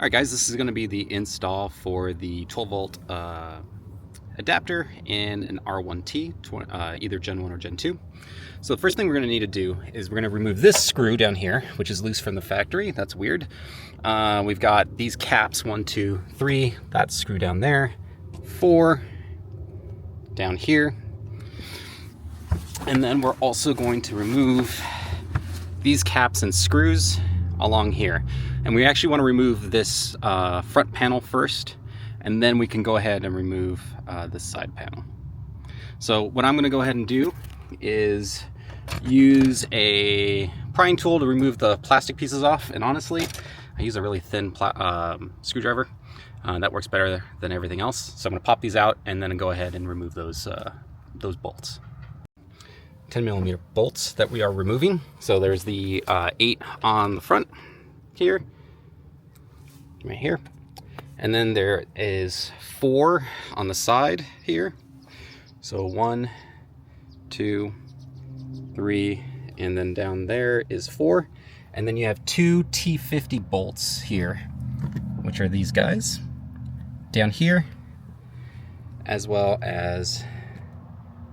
Alright guys, this is going to be the install for the 12 volt adapter in an R1T, either Gen 1 or Gen 2. So the first thing we're going to need to do is we're going to remove this screw down here, which is loose from the factory. That's weird. We've got these caps, 1, 2, 3, that screw down there, 4 down here. And then we're also going to remove these caps and screws along here. And we actually want to remove this front panel first, and then we can go ahead and remove this side panel. So what I'm going to go ahead and do is use a prying tool to remove the plastic pieces off, and honestly I use a really thin screwdriver. That works better than everything else. So I'm going to pop these out and then go ahead and remove those bolts. 10mm bolts that we are removing. So there's the 8 on the front here, right here, and then there is 4 on the side here. So 1, 2, 3, and then down there is 4, and then you have 2 T50 bolts here, which are these guys down here as well as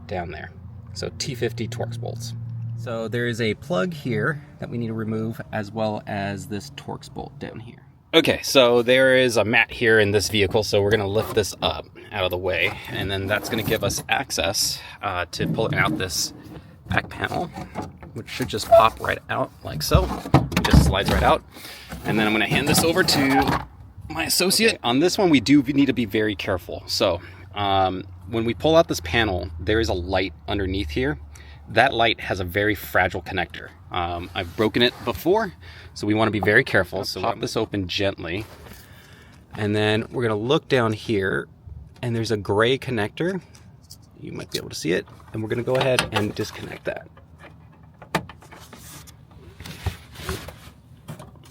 down there. So T50 Torx bolts. So there is a plug here that we need to remove, as well as this Torx bolt down here. Okay, so there is a mat here in this vehicle, so we're going to lift this up out of the way, and then that's going to give us access to pulling out this back panel, which should just pop right out like so. It just slides right out. And then I'm going to hand this over to my associate. Okay. On this one, we do need to be very careful. So when we pull out this panel, there is a light underneath here. That light has a very fragile connector. I've broken it before, so we want to be very careful. So pop this open gently, and then we're going to look down here, and there's a gray connector. You might be able to see it, and we're going to go ahead and disconnect that.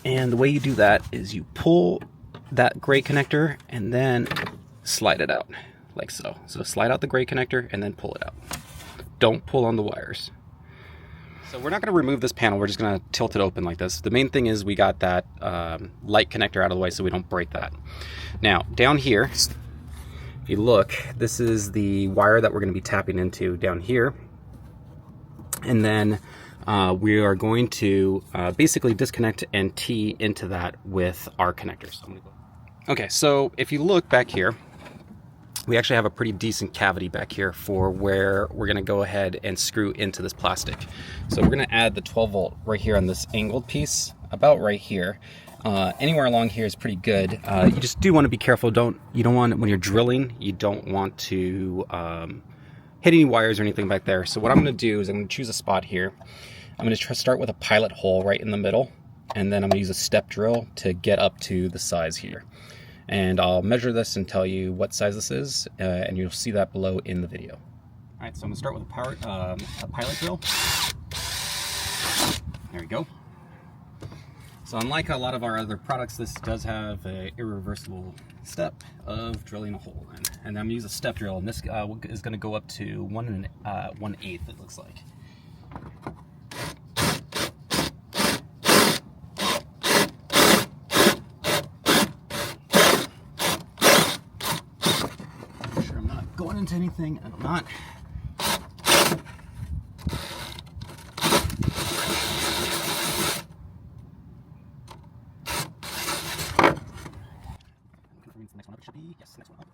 And the way you do that is you pull that gray connector and then slide it out like so. So slide out the gray connector and then pull it out. Don't pull on the wires. So we're not going to remove this panel, we're just going to tilt it open like this. The main thing is we got that light connector out of the way so we don't break that. Now down here, if you look, this is the wire that we're going to be tapping into down here. And then we are going to basically disconnect and tee into that with our connectors. Okay, so if you look back here, we actually have a pretty decent cavity back here for where we're going to go ahead and screw into this plastic. So we're going to add the 12 volt right here on this angled piece, about right here. Anywhere along here is pretty good. You just do want to be careful. You don't want, when you're drilling, you don't want to hit any wires or anything back there. So what I'm going to do is I'm going to choose a spot here. I'm going to start with a pilot hole right in the middle, and then I'm going to use a step drill to get up to the size here. And I'll measure this and tell you what size this is, and you'll see that below in the video. All right, so I'm going to start with a pilot drill. There we go. So unlike a lot of our other products, this does have an irreversible step of drilling a hole in. And I'm going to use a step drill, and this is going to go up to 1/8, it looks like. Going into anything, I'm not. Confirming the next one up should be, yes, next one up.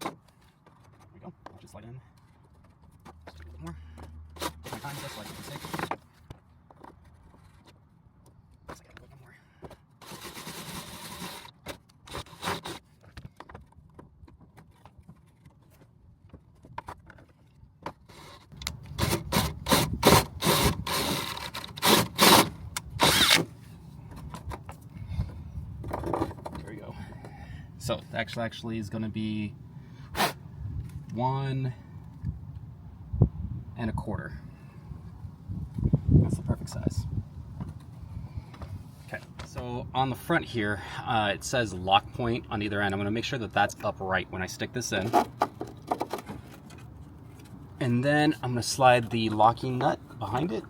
There we go. I'll just slide in. Just a little bit more. Take my time, just like a mistake. So it actually is going to be 1 1/4. That's the perfect size. Okay, so on the front here, it says lock point on either end. I'm going to make sure that that's upright when I stick this in. And then I'm going to slide the locking nut behind it.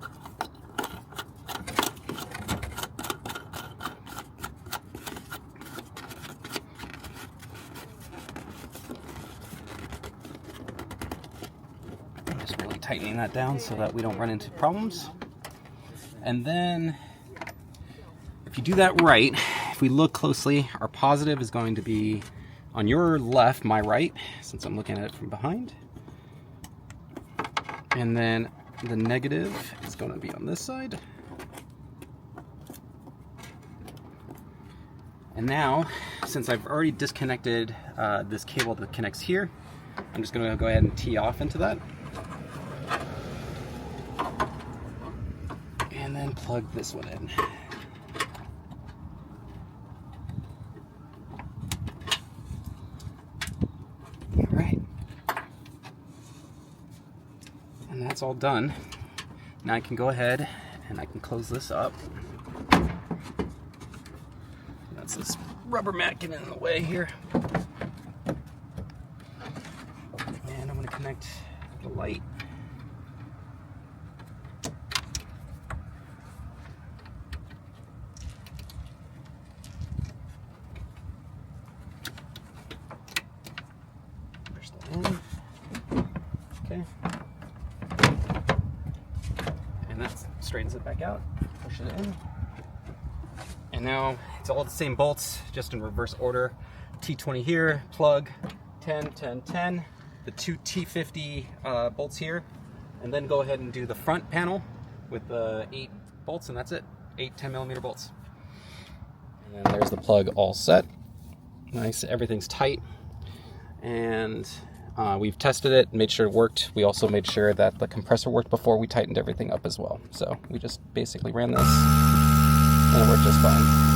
Just really tightening that down so that we don't run into problems. And then, if you do that right, if we look closely, our positive is going to be on your left, my right, since I'm looking at it from behind. And then the negative is going to be on this side. And now, since I've already disconnected this cable that connects here, I'm just going to go ahead and tee off into that. And then plug this one in. All right. And that's all done. Now I can go ahead and I can close this up. That's this rubber mat getting in the way here. And I'm going to connect the light. Push that in. Okay. And that straightens it back out. Push it in. And now it's all the same bolts, just in reverse order. T20 here, plug, 10, 10, 10. The two T50 bolts here. And then go ahead and do the front panel with the 8 bolts, and that's it. 8 10mm bolts. And then there's the plug all set. Nice, everything's tight. And we've tested it, made sure it worked. We also made sure that the compressor worked before we tightened everything up as well. So we just basically ran this, and it worked just fine.